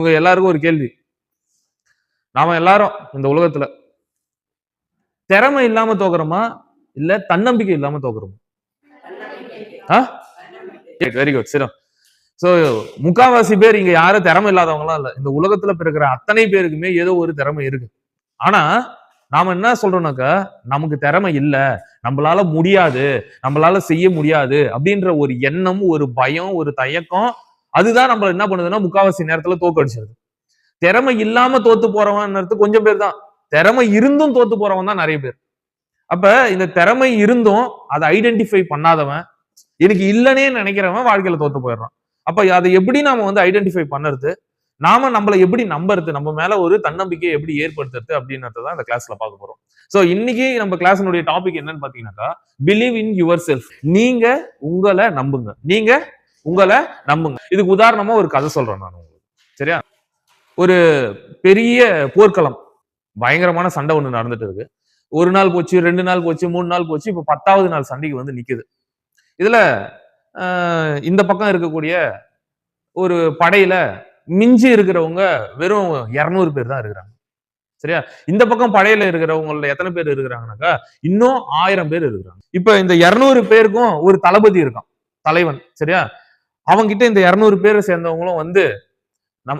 உங்க எல்லாருக்கும் ஒரு கேள்வி. நாம எல்லாரும் இந்த உலகத்துல திறமை இல்லாம தோக்குறோமா? இல்ல தன்னம்பிக்கை இல்லாம தோக்குறோமா? Very good. சிரம். சோ முக்காவாசி பேர் இங்க யாரும் திறமை இல்லாதவங்கலாம் இல்ல. இந்த உலகத்துல பிறக்கிற அத்தனை பேருக்குமே ஏதோ ஒரு திறமை இருக்கு. ஆனா நாம என்ன சொல்றோம்னாக்கா, நமக்கு திறமை இல்ல, நம்மளால முடியாது, நம்மளால செய்ய முடியாது அப்படின்ற ஒரு எண்ணம், ஒரு பயம், ஒரு தயக்கம், அதுதான் நம்மள என்ன பண்ணுதுன்னா முக்காவாசி நேரத்துல தோக்கடிச்சிருது. திறமை இல்லாம தோத்து போறவன்றது கொஞ்சம் பேர் தான். திறமை இருந்தும் தோத்து போறவன் தான் நிறைய பேர். அப்ப இந்த திறமை இருந்தும் அதை ஐடென்டிஃபை பண்ணாதவன், எனக்கு இல்லனே நினைக்கிறவன் வாழ்க்கையில தோத்து போயிடுறான். அப்ப அதை எப்படி நாம வந்து ஐடென்டிஃபை பண்ணுறது, நாம நம்மள எப்படி நம்புறது, நம்ம மேல ஒரு தன்னம்பிக்கையை எப்படி ஏற்படுத்துறது அப்படின்றத தான் இந்த கிளாஸ்ல பார்க்க போறோம். சோ இன்னைக்கு நம்ம கிளாஸ்னுடைய டாபிக் என்னன்னு பாத்தீங்கன்னாக்கா, பிலீவ் இன் யுவர் செல்ஃப். நீங்க உங்களை நம்புங்க. நீங்க உங்களை நம்புங்க. இதுக்கு உதாரணமா ஒரு கதை சொல்றேன் நான் உங்களுக்கு. சரியா? ஒரு பெரிய போர்க்களம், பயங்கரமான சண்டை ஒண்ணு நடந்துட்டு இருக்கு. ஒரு நாள் போச்சு, 2 நாள் போச்சு, 3 நாள் போச்சு. இப்ப 10வது நாள் சண்டைக்கு வந்து நிக்குது. இதுல இந்த பக்கம் இருக்கக்கூடிய ஒரு படையில மிஞ்சி இருக்கிறவங்க வெறும் 200 பேர் தான் இருக்கிறாங்க. சரியா? இந்த பக்கம் படையில இருக்கிறவங்கள எத்தனை பேர் இருக்கிறாங்கன்னாக்கா, இன்னும் 1000 பேர் இருக்கிறாங்க. இப்ப இந்த 200 பேருக்கும் ஒரு தளபதி இருக்கான், தலைவன். சரியா? அவங்க கிட்ட இந்த 200 பேரை சேர்ந்தவங்களும் வந்து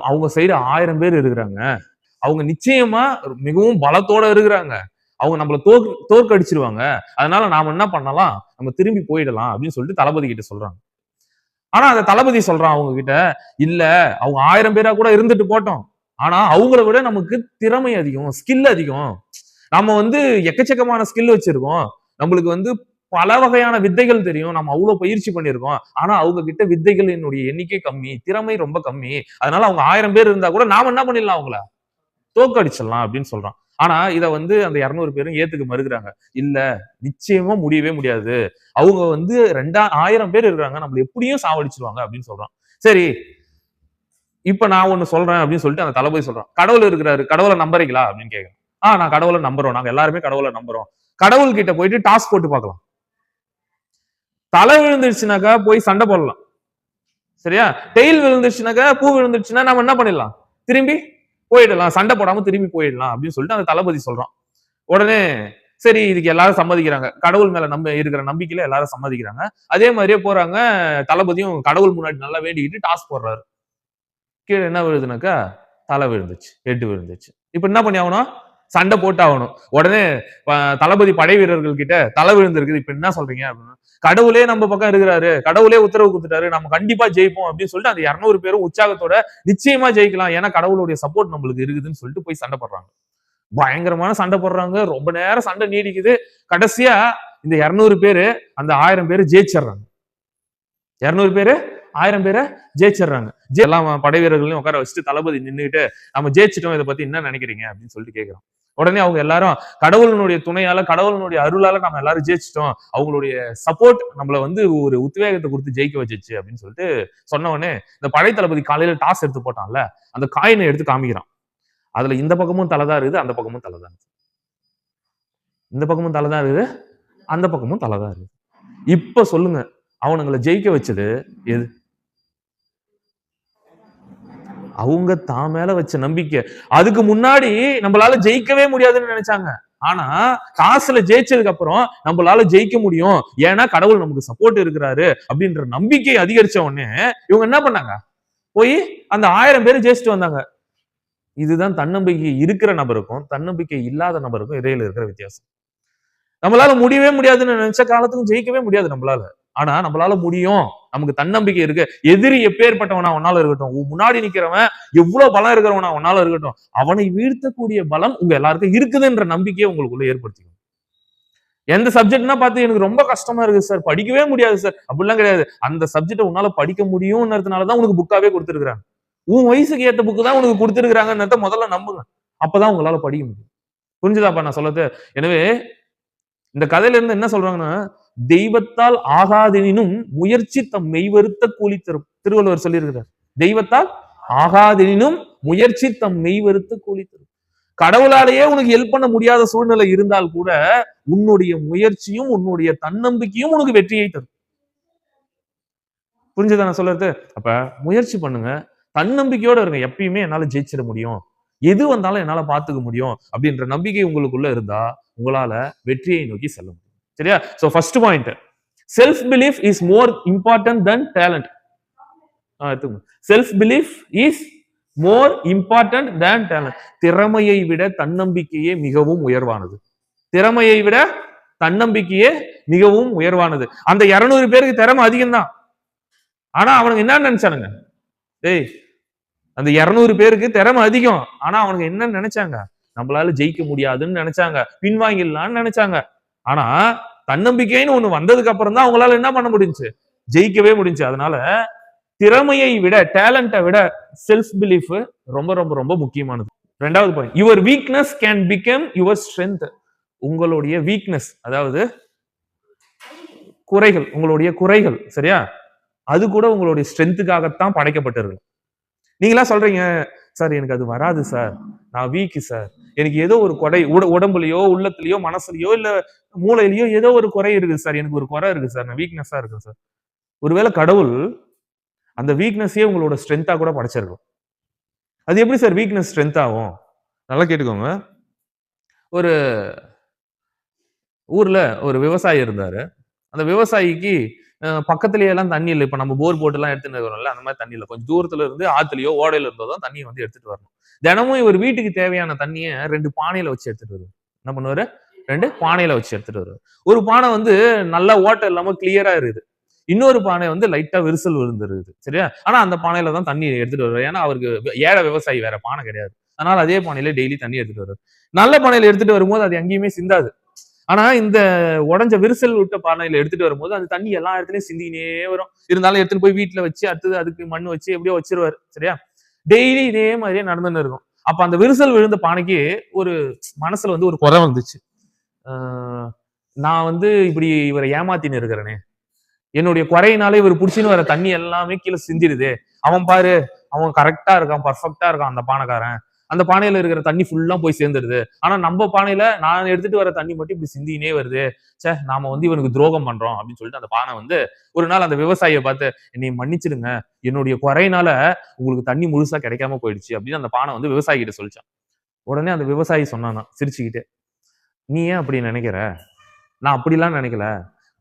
அவங்க சைடு 1000 பேர் இருக்கிறாங்க. அவங்க நிச்சயமா மிகவும் பலத்தோட இருக்கிறாங்க. அவங்க நம்மள தோற்கடிச்சிருவாங்க. அதனால நாம என்ன பண்ணலாம், நம்ம திரும்பி போயிடலாம் அப்படின்னு சொல்லிட்டு தளபதி கிட்ட சொல்றாங்க. ஆனா அந்த தளபதி சொல்றான் அவங்க கிட்ட, இல்ல அவங்க 1000 பேரா கூட இருந்துட்டு போட்டோம். ஆனா அவங்கள விட நமக்கு திறமை அதிகம், ஸ்கில் அதிகம். நம்ம வந்து எக்கச்சக்கமான ஸ்கில் வச்சிருக்கோம். நம்மளுக்கு வந்து பல வகையான வித்தைகள் தெரியும். நம்ம அவ்வளவு பயிற்சி பண்ணியிருக்கோம். ஆனா அவங்க கிட்ட வித்தைகளினுடைய எண்ணிக்கை கம்மி, திறமை ரொம்ப கம்மி. அதனால அவங்க 1000 பேர் இருந்தா கூட நாம என்ன பண்ணிடலாம், அவங்கள தோக்கடிச்சிடலாம் அப்படின்னு சொல்றான். ஆனா இத வந்து அந்த 200 பேரும் ஏத்துக்க மறுக்கிறாங்க. இல்ல, நிச்சயமா முடியவே முடியாது. அவங்க வந்து 1000 பேர் இருக்காங்க, நம்மள எப்படியும் சாவடிச்சிருவாங்க அப்படின்னு சொல்றான். சரி, இப்ப நான் ஒண்ணு சொல்றேன் அப்படின்னு சொல்லிட்டு அந்த தளபதி சொல்றான். கடவுள் இருக்கிறாரு, கடவுளை நம்புறீங்களா அப்படின்னு கேட்கிறேன். நான் கடவுளை நம்புறோம், நாங்க எல்லாருமே கடவுளை நம்புறோம். கடவுள் கிட்ட போயிட்டு டாஸ் போட்டு பார்க்கலாம். தலை விழுந்துருச்சுனாக்கா போய் சண்டை போடலாம். சரியா? டெயில் விழுந்துருச்சுனாக்கா, பூ விழுந்துருச்சுன்னா நம்ம என்ன பண்ணிடலாம், திரும்பி போயிடலாம், சண்டை போடாம திரும்பி போயிடலாம் அப்படின்னு சொல்லிட்டு அந்த தளபதி சொல்றான். உடனே சரி, இதுக்கு எல்லாரும் சம்மதிக்கிறாங்க. கடவுள் மேல இருக்கிற நம்பிக்கையில எல்லாரும் சம்மதிக்கிறாங்க. அதே மாதிரியே போறாங்க. தளபதியும் கடவுள் முன்னாடி நல்லா வேண்டிக்கிட்டு டாஸ் போடுறாரு. கீழே என்ன விழுதுனாக்கா, தலை விழுந்துச்சு, ஹெட் விழுந்துச்சு. இப்ப என்ன பண்ணி ஆகணும், சண்டை போட்டு ஆகணும். உடனே தளபதி படை வீரர்கள் கிட்ட தலை விழுந்திருக்குது, இப்ப என்ன சொல்றீங்க அப்படின்னு. கடவுளே நம்ம பக்கம் இருக்கிறாரு, கடவுளே உத்தரவு கொடுத்துட்டாரு, நம்ம கண்டிப்பா ஜெயிப்போம் அப்படின்னு சொல்லிட்டு அந்த 200 பேரும் உற்சாகத்தோட நிச்சயமா ஜெயிக்கலாம், ஏன்னா கடவுளுடைய சப்போர்ட் நம்மளுக்கு இருக்குதுன்னு சொல்லிட்டு போய் சண்டை போடுறாங்க. பயங்கரமான சண்டை போடுறாங்க. ரொம்ப நேரம் சண்டை நீடிக்குது. கடைசியா இந்த 200 பேரு அந்த 1000 பேரு ஜெயிச்சிடுறாங்க. 200 பேரு 1000 பேரை ஜெயிச்சிடுறாங்க. எல்லாம் படை வீரர்களையும் உட்கார வச்சுட்டு தளபதி நின்றுகிட்டு, நம்ம ஜெயிச்சிட்டோம், இதை பத்தி என்ன நினைக்கிறீங்க அப்படின்னு சொல்லிட்டு கேட்கிறோம். உடனே அவங்க எல்லாரும் கடவுளினுடைய துணையால, கடவுளினுடைய அருளால நம்ம எல்லாரும் ஜெயிச்சிட்டோம், அவங்களுடைய சப்போர்ட் நம்மள வந்து ஒரு உத்வேகத்தை கொடுத்து ஜெயிக்க வச்சிச்சு அப்படின்னு சொல்லிட்டு சொன்ன உடனே இந்த படை தளபதி காலையில டாஸ் எடுத்து போட்டான்ல, அந்த காயினை எடுத்து காமிக்கிறான். அதுல இந்த பக்கமும் தலைதான் இருக்குது, அந்த பக்கமும் தலைதான் இருக்குது. இந்த பக்கமும் தலைதான் இருக்குது, அந்த பக்கமும் தலைதான் இருக்குது. இப்ப சொல்லுங்க, அவனுங்களை ஜெயிக்க வச்சது எது? அவங்க தான் மேல வச்ச நம்பிக்கை. அதுக்கு முன்னாடி நம்மளால ஜெயிக்கவே முடியாதுன்னு நினைச்சாங்க. ஆனா காசுல ஜெயிச்சதுக்கு அப்புறம் நம்மளால ஜெயிக்க முடியும், ஏன்னா கடவுள் நமக்கு சப்போர்ட் இருக்கிறாரு அப்படின்ற நம்பிக்கை அதிகரிச்ச உடனே இவங்க என்ன பண்ணாங்க, போய் அந்த 1000 பேர் ஜெயிச்சுட்டு வந்தாங்க. இதுதான் தன்னம்பிக்கை இருக்கிற நபருக்கும் தன்னம்பிக்கை இல்லாத நபருக்கும் இடையில இருக்கிற வித்தியாசம். நம்மளால முடியவே முடியாதுன்னு நினைச்ச காலத்துக்கும் ஜெயிக்கவே முடியாது நம்மளால. ஆனா நம்மளால முடியும், நமக்கு தன்னம்பிக்கை இருக்கு. எதிரி எப்பேற்பட்டவனா ஒன்னால இருக்கட்டும், முன்னாடி நிக்கிறவன் எவ்வளவு பலம் இருக்கிறவனா ஒன்னால இருக்கட்டும், அவனை வீழ்த்தக்கூடிய பலம் உங்க எல்லாருக்கும் இருக்குதுன்ற நம்பிக்கையை உங்களுக்குள்ள ஏற்படுத்திக்கணும். எந்த சப்ஜெக்ட்னா பார்த்து எனக்கு ரொம்ப கஷ்டமா இருக்கு சார், படிக்கவே முடியாது சார், அப்படிலாம் கிடையாது. அந்த சப்ஜெக்ட் உன்னால படிக்க முடியும்ன்றதுனாலதான் உனக்கு புக்காவே கொடுத்துருக்காங்க. உன் வயசுக்கு ஏத்த புக்கு தான் உனக்கு கொடுத்துருக்காங்கன்றத முதல்ல நம்புங்க. அப்பதான் உங்களால படிக்க முடியும். புரிஞ்சுதாப்பா நான் சொல்றது? எனவே இந்த கதையில இருந்து என்ன சொல்றாங்கன்னா, தெய்வத்தால் ஆகாதெனினும் முயற்சி தம் மெய்வருத்த கூலி தரும். திருவள்ளுவர் சொல்லியிருக்கிறார். தெய்வத்தால் ஆகாதெனினும் முயற்சி தம் மெய்வருத்த கூலி தரும். கடவுளாலேயே உனக்கு ஹெல்ப் பண்ண முடியாத சூழ்நிலை இருந்தால் கூட உன்னுடைய முயற்சியும் உன்னுடைய தன்னம்பிக்கையும் உனக்கு வெற்றியை தரும். புரிஞ்சுதா நான் சொல்றது? அப்ப முயற்சி பண்ணுங்க, தன்னம்பிக்கையோட இருங்க. எப்பயுமே என்னால ஜெயிச்சிட முடியும், எது வந்தாலும் என்னால பாத்துக்க முடியும் அப்படின்ற நம்பிக்கை உங்களுக்குள்ள இருந்தா உங்களால வெற்றியை நோக்கி செல்ல முடியும். சரியா? So first point, self belief is more important then talent. Self belief is more important than talent. திறமையை விட தன்னம்பிக்கையே மிகவும் உயர்வானது. திறமையை விட தன்னம்பிக்கையே மிகவும் உயர்வானது. அந்த 200 பேருக்கு திறமை அதிகம் தான். ஆனா அவனுங்க என்ன நினைச்சானுங்க? டேய், அந்த 200 பேருக்கு திறமை அதிகம். ஆனா அவனுங்க என்ன நினைச்சாங்க? நம்மளால ஜெயிக்க முடியாதுன்னு நினைச்சாங்க, பின்வாங்கிடலாம்னு நினைச்சாங்க. ஆனா தன்னம்பிக்கைன்னு ஒண்ணு வந்ததுக்கு அப்புறம் தான் அவங்களால என்ன பண்ண முடிஞ்சு? ஜெயிக்கவே முடிஞ்சு. அதனால திறமையை விட, டேலண்ட்டை விட செல்ஃப் பிலீஃப் ரொம்ப ரொம்ப ரொம்ப முக்கியமானது. ரெண்டாவது point, your weakness can become your strength. உங்களுடைய வீக்னஸ், அதாவது குறைகள், உங்களுடைய குறைகள், சரியா, அது கூட உங்களுடைய ஸ்ட்ரென்த்துக்காகத்தான் படைக்கப்பட்டிருக்கு. நீங்களா சொல்றீங்க, சார் எனக்கு அது வராது சார், நான் வீக் சார், எனக்கு ஏதோ ஒரு குறை உடம்புலயோ உள்ளத்துலயோ மனசுலயோ இல்ல மூளையிலயோ ஏதோ ஒரு குறை இருக்கு சார், எனக்கு ஒரு குறை இருக்கு சார், நான் வீக்னஸா இருக்கேன் சார். ஒருவேளை கடவுள் அந்த வீக்னஸே உங்களோட ஸ்ட்ரென்த்தா கூட படைச்சிருக்கும். அது எப்படி சார் வீக்னஸ் ஸ்ட்ரென்த் ஆகும்? நல்லா கேட்டுக்கோங்க. ஒரு ஊர்ல ஒரு விவசாயி இருந்தாரு. அந்த விவசாயிக்கு பக்கத்திலேயே எல்லாம் தண்ணி இல்லை. இப்ப நம்ம போர் போட்டு எல்லாம் எடுத்துட்டு வரோம்ல, அந்த மாதிரி தண்ணி இல்லை. கொஞ்சம் தூரத்துல இருந்து ஆத்துலயோ ஓடையில இருந்தோ தான் தண்ணியை வந்து எடுத்துட்டு வரணும். தினமும் இவர் வீட்டுக்கு தேவையான தண்ணியை 2 பானையில வச்சு எடுத்துட்டு வருவார். என்ன பண்ணுவாரு? 2 பானையில வச்சு எடுத்துட்டு வருவார். ஒரு பானை வந்து நல்லா ஓட்டை இல்லாம கிளியரா இருக்குது. இன்னொரு பானை வந்து லைட்டா விரிசல் விழுந்துருது. சரியா? ஆனா அந்த பானையில தான் தண்ணி எடுத்துட்டு வருவார். ஏன்னா அவருக்கு ஏழை விவசாயி, வேற பானை கிடையாது. அதனால அதே பானையில டெய்லி தண்ணி எடுத்துட்டு வருவார். நல்ல பானையில எடுத்துட்டு வரும்போது அது எங்கேயுமே சிந்தாது. ஆனா இந்த உடஞ்ச விரிசல் விட்ட பானையில எடுத்துட்டு வரும்போது அந்த தண்ணி எல்லா இடத்துலயும் சிந்தினே வரும். இருந்தாலும் எடுத்துட்டு போய் வீட்டுல வச்சு அடுத்தது அதுக்கு மண் வச்சு எப்படியோ வச்சிருவாரு. சரியா? டெய்லி இதே மாதிரியே நடந்துன்னு இருக்கும். அப்ப அந்த விரிசல் விழுந்த பானைக்கு ஒரு மனசுல வந்து ஒரு குறை வந்துச்சு. நான் வந்து இப்படி இவரை ஏமாத்தின்னு இருக்கிறேனே, என்னுடைய குறையினால இவர் புடிச்சுன்னு வர தண்ணி எல்லாமே கீழே சிந்திடுது. அவன் பாரு, அவன் கரெக்டா இருக்கான், பர்ஃபெக்டா இருக்கான் அந்த பானைக்காரன். அந்த பானையில இருக்கிற தண்ணி ஃபுல்லா போய் சேர்ந்துருது. ஆனா நம்ம பானையில நான் எடுத்துட்டு வர தண்ணி மட்டும் இப்படி சிந்தினே வருது. சே, நாம வந்து இவனுக்கு துரோகம் பண்றோம் அப்படின்னு சொல்லிட்டு அந்த பானை வந்து ஒரு நாள் அந்த விவசாயியை பார்த்து, என்னை மன்னிச்சிடுங்க, என்னுடைய குறையினால உங்களுக்கு தண்ணி முழுசா கிடைக்காம போயிடுச்சு அப்படின்னு அந்த பானை வந்து விவசாயி கிட்ட சொல்லிச்சான். உடனே அந்த விவசாயி சொன்னானா சிரிச்சுக்கிட்டே, நீ ஏன் அப்படி நினைக்கிற? நான் அப்படிலாம் நினைக்கல.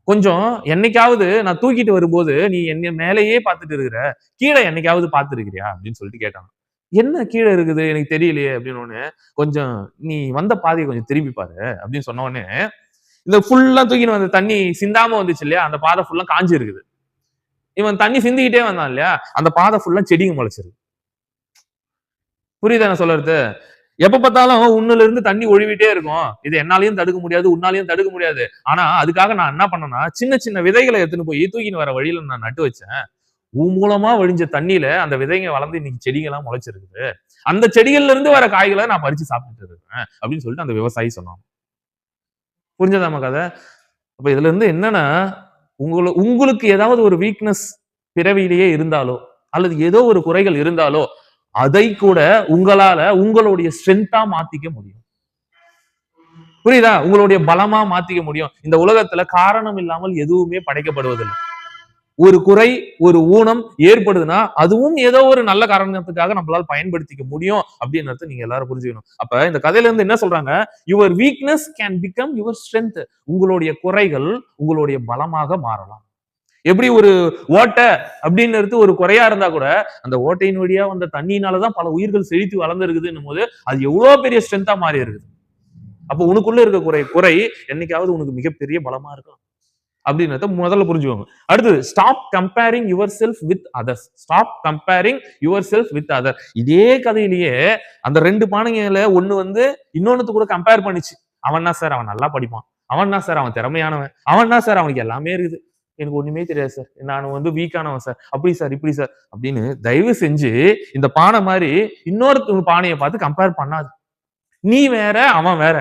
கொஞ்சம் என்னைக்காவது நான் தூக்கிட்டு வரும்போது நீ என்ன மேலேயே பார்த்துட்டு இருக்கிற, கீழே என்னைக்காவது பார்த்திருக்கிறியா அப்படின்னு சொல்லிட்டு கேட்டான். என்ன கீழே இருக்குது எனக்கு தெரியலையே அப்படின்னு ஒண்ணு, கொஞ்சம் நீ வந்த பாதையை கொஞ்சம் திரும்பி பாரு அப்படின்னு சொன்ன உடனே இந்த ஃபுல்லா தூக்கின்னு வந்த தண்ணி சிந்தாம வந்துச்சு இல்லையா, அந்த பாதை ஃபுல்லா காஞ்சி இருக்குது. இவன் தண்ணி சிந்திக்கிட்டே வந்தான் இல்லையா, அந்த பாதை ஃபுல்லா செடிங்க முளைச்சிருக்கு. புரியுதா நான் சொல்றது? எப்ப பார்த்தாலும் உன்னுல இருந்து தண்ணி ஒழிவிட்டே இருக்கும். இது என்னாலையும் தடுக்க முடியாது, உன்னாலையும் தடுக்க முடியாது. ஆனா அதுக்காக நான் என்ன பண்ணேன்னா, சின்ன சின்ன விதைகளை எடுத்துன்னு போய் தூக்கின்னு வர வழியில நான் நட்டு வச்சேன். உன் மூலமா வழிஞ்ச தண்ணியில அந்த விதைங்க வளர்ந்து இன்னைக்கு செடிகள்லாம் முளைச்சிருக்குது. அந்த செடிகள்ல இருந்து வர காய்களை நான் பறிச்சு சாப்பிட்டுட்டு இருக்கேன் அப்படின்னு சொல்லிட்டு அந்த விவசாயி சொன்னான். புரிஞ்சதாம கதை? அப்ப இதுல இருந்து என்னன்னா, உங்களுக்கு ஏதாவது ஒரு வீக்னஸ் பிறவியிலேயே இருந்தாலோ அல்லது ஏதோ ஒரு குறைகள் இருந்தாலோ அதை கூட உங்களால உங்களுடைய ஸ்ட்ரென்த்தா மாத்திக்க முடியும். புரியுதா? உங்களுடைய பலமா மாத்திக்க முடியும். இந்த உலகத்துல காரணம் இல்லாமல் எதுவுமே படைக்கப்படுவதில்லை. ஒரு குறை, ஒரு ஊனம் ஏற்படுதுன்னா அதுவும் ஏதோ ஒரு நல்ல காரணத்துக்காக நம்மளால பயன்படுத்திக்க முடியும் அப்படின்றத நீங்க எல்லாரும் புரிஞ்சுக்கணும். அப்ப இந்த கதையில இருந்து என்ன சொல்றாங்க? Your weakness can become your strength. உங்களுடைய குறைகள் உங்களுடைய பலமாக மாறலாம். எப்படி ஒரு ஓட்டை அப்படின்னு ஒரு குறையா இருந்தா கூட அந்த ஓட்டையின் வழியா வந்த தண்ணியினாலதான் பல உயிர்கள் செழித்து வளர்ந்துருக்குதுன்னும் போது அது எவ்வளவு பெரிய ஸ்ட்ரென்த்தா மாறி இருக்குது. அப்ப உனக்குள்ள இருக்க குறை என்னைக்காவது உனக்கு மிகப்பெரிய பலமா இருக்கும் அப்படின்றத முதல்ல புரிஞ்சுக்கோங்க. அடுத்தது, stop comparing your self with others. Stop comparing your self with other. இதே கதையிலேயே அந்த 2 பானைகளை ஒண்ணு வந்து இன்னொன்னு கூட கம்பேர் பண்ணிச்சு. அவன்னா சார் அவன் நல்லா படிப்பான், அவன்னா சார் அவன் திறமையானவன், அவன்னா சார் அவனுக்கு எல்லாமே இருக்குது, எனக்கு ஒண்ணுமே தெரியாது சார், நான் வந்து வீக்கானவன் சார், அப்படி சார் இப்படி சார் அப்படின்னு தயவு செஞ்சு இந்த பானை மாதிரி இன்னொரு பானையை பார்த்து கம்பேர் பண்ணாது. நீ வேற, அவன் வேற.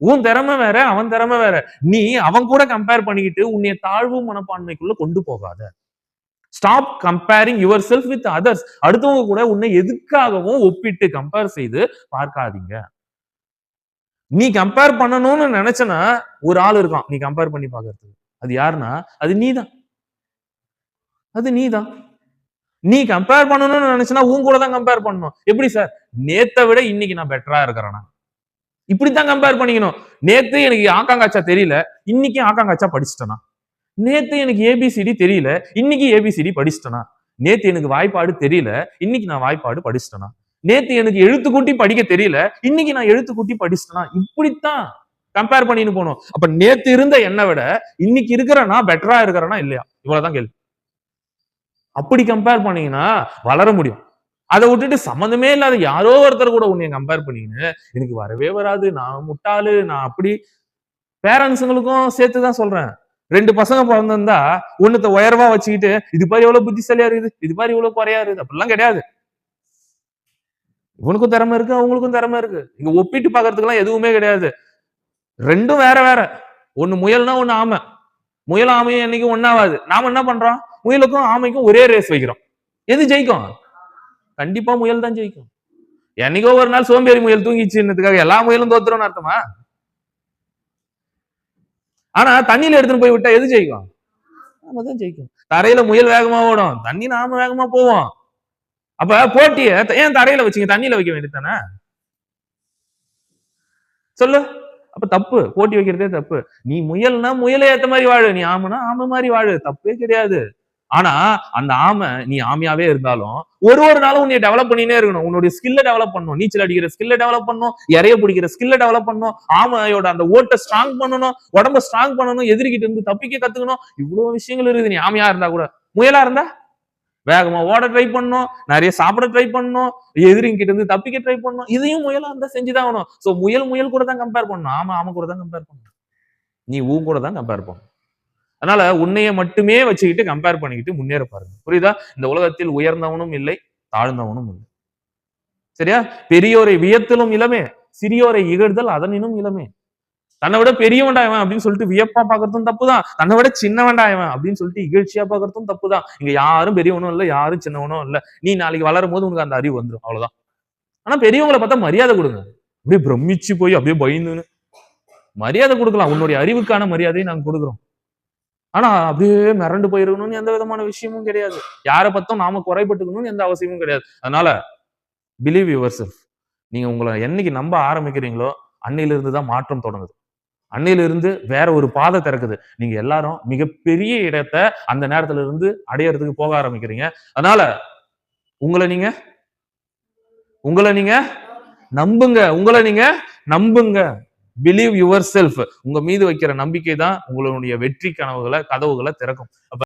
உன் திறமை வேற, அவன் திறமை வேற. நீ அவன் கூட கம்பேர் பண்ணிக்கிட்டு உன்னை தாழ்வு மனப்பான்மைக்குள்ள கொண்டு போகாத. Stop comparing your self with others. அடுத்தவங்க கூட உன்னை எதுக்காகவும் ஒப்பிட்டு கம்பேர் செய்து பார்க்காதீங்க. நீ கம்பேர் பண்ணணும்னு நினைச்சனா ஒரு ஆள் இருக்கான் நீ கம்பேர் பண்ணி பாக்குறதுக்கு. அது யாருன்னா அது நீதான். அது நீதான். நீ கம்பேர் பண்ணணும்னு நினைச்சுன்னா உன் கூட தான் கம்பேர் பண்ணணும். எப்படி சார்? நேத்தை விட இன்னைக்கு நான் பெட்டரா இருக்கிறேனா? இப்படித்தான் கம்பேர் பண்ணிக்கணும். நேத்து எனக்கு ஆக்காங்காச்சா தெரியல, இன்னைக்கு ஆக்காங்காச்சா படிச்சுட்டேனா? நேத்து எனக்கு ஏபிசிடி தெரியல, இன்னைக்கு ஏபிசிடி படிச்சுட்டேனா? நேத்து எனக்கு வாய்ப்பாடு தெரியல, இன்னைக்கு நான் வாய்ப்பாடு படிச்சுட்டேனா? நேத்து எனக்கு எழுத்து கூட்டி படிக்க தெரியல, இன்னைக்கு நான் எழுத்து கூட்டி படிச்சுட்டேனா? இப்படித்தான் கம்பேர் பண்ணிட்டு போகணும். அப்ப நேத்து இருந்த என்னை விட இன்னைக்கு இருக்கிற நான் பெட்டரா இருக்கிறேனா இல்லையா? இவ்வளவுதான் கேள்வி. அப்படி கம்பேர் பண்ணீங்கன்னா வளர முடியும். அதை விட்டுட்டு சம்மந்தமே இல்லாத யாரோ ஒருத்தர் கூட உன்னை கம்பேர் பண்ணீங்கன்னு எனக்கு வரவே வராது, நான் முட்டாளு, நான் அப்படி. பேரண்ட்ஸுங்களுக்கும் சேர்த்துதான் சொல்றேன். 2 பசங்க பிறந்திருந்தா ஒண்ணுத்த உயர்வா வச்சுக்கிட்டு இது பாரு எவ்வளவு புத்திசாலியா இருக்குது, இது பாரு இவ்வளவு குறையா இருக்குது, அப்படிலாம் கிடையாது. இவனுக்கும் திறமை இருக்கு, அவங்களுக்கும் திறமை இருக்கு. இங்க ஒப்பிட்டு பாக்குறதுக்கெல்லாம் எதுவுமே கிடையாது. ரெண்டும் வேற வேற. ஒண்ணு முயல்னா ஒண்ணு ஆமை. முயல் ஆமையும் என்னைக்கும் ஒண்ணாவாது. நாம என்ன பண்றோம்? முயலுக்கும் ஆமைக்கும் ஒரே ரேஸ் வைக்கிறோம். எது ஜெயிக்கும்? கண்டிப்பா முயல் தான் ஜெயிக்கும். என்னைக்கோ ஒரு நாள் சோம்பேறி முயல் தூங்கிச்சுன்றதுக்காக எல்லா முயலும் தோத்துறோம்னு அர்த்தமா? ஆனா தண்ணியில எடுத்துட்டு போய் விட்டா எது ஜெயிக்கும்? நாம தான் ஜெயிக்கும். தரையில முயல் வேகமா ஓடும், தண்ணி நாம வேகமா போவோம். அப்ப போட்டிய ஏன் தரையில வச்சீங்க? தண்ணியில வைக்க வேண்டியதானே? சொல்லு. அப்ப தப்பு. போட்டி வைக்கிறதே தப்பு. நீ முயல்னா முயலை ஏத்த மாதிரி வாழு, நீ ஆமைனா ஆமை மாதிரி வாழு, தப்பே கிடையாது. ஆனா அந்த ஆமை நீ ஆமையாவே இருந்தாலும் ஒரு நாளும் உன்னை டெவலப் பண்ணினே இருக்கணும். உன்னுடைய ஸ்கில்ல டெவலப் பண்ணணும். நீச்சல் அடிக்கிற ஸ்கில்ல டெவலப் பண்ணணும், இறைய பிடிக்கிற ஸ்கில்ல டெவலப் பண்ணணும், ஆமையோட அந்த ஓட்ட ஸ்ட்ராங் பண்ணணும், உடம்ப ஸ்ட்ராங் பண்ணணும், எதிரிகிட்ட இருந்து தப்பிக்க கத்துக்கணும். இவ்வளவு விஷயங்கள் இருக்குது. நீ ஆமையா இருந்தா கூட. முயலா இருந்தா வேகமா ஓட ட்ரை பண்ணணும், நிறைய சாப்பிட ட்ரை பண்ணணும், எதிரிங்க கிட்ட இருந்து தப்பிக்க ட்ரை பண்ணணும். இதையும் முயலா இருந்தா செஞ்சுதான் ஆகணும். சோ முயல் கூட தான் கம்பேர் பண்ணணும். ஆமை கூட தான் கம்பேர் பண்ணணும். நீ கூட தான் கம்பேர் பண்ணணும். அதனால உன்னைய மட்டுமே வச்சுக்கிட்டு கம்பேர் பண்ணிக்கிட்டு முன்னேற பாருங்க. புரியுதா? இந்த உலகத்தில் உயர்ந்தவனும் இல்லை, தாழ்ந்தவனும் இல்லை. சரியா? பெரியோரை வியத்தலும் இளமே, சிறியோரை இகழ்தல் அதனினும் இளமே. தன்னை விட பெரியவன்டாயவன் அப்படின்னு சொல்லிட்டு வியப்பா பாக்குறதும் தப்புதான். தன்னை விட சின்னவன்டாயவன் அப்படின்னு சொல்லிட்டு இகழ்ச்சியா பாக்குறதும் தப்புதான். இங்க யாரும் பெரியவனும் இல்ல, யாரும் சின்னவனும் இல்ல. நீ நாளைக்கு வளரும் போது உனக்கு அந்த அறிவு வந்துடும். அவ்வளவுதான். ஆனா பெரியவங்களை பார்த்தா மரியாதை கொடுங்க. அப்படியே பிரமிச்சு போய் அப்படியே பயந்துன்னு மரியாதை கொடுக்கலாம். உன்னுடைய அறிவுக்கான மரியாதையை நாங்க கொடுக்குறோம். ஆனா அப்படியே மிரண்டு போயிருக்கணும்னு எந்த விதமான விஷயமும் கிடையாது. யாரை பத்தும் நாம குறைபட்டுக்கணும்னு எந்த அவசியமும் கிடையாது. அதனால பிலீவ் யுவர் செல்ஃப். நீங்க உங்களை என்னைக்கு நம்ப ஆரம்பிக்கிறீங்களோ அன்னையில இருந்து தான் மாற்றம் தொடங்குது. அன்னையில இருந்து வேற ஒரு பாதை திறக்குது. நீங்க எல்லாரும் மிகப்பெரிய இடத்தை அந்த நேரத்துல இருந்து அடையறதுக்கு போக ஆரம்பிக்கிறீங்க. அதனால உங்களை நீங்க நம்புங்க. உங்களை நீங்க நம்புங்க. Believe your self. உங்க மீது வைக்கிற நம்பிக்கை தான் உங்களுடைய வெற்றி கதவுகளை திறக்கும். அப்ப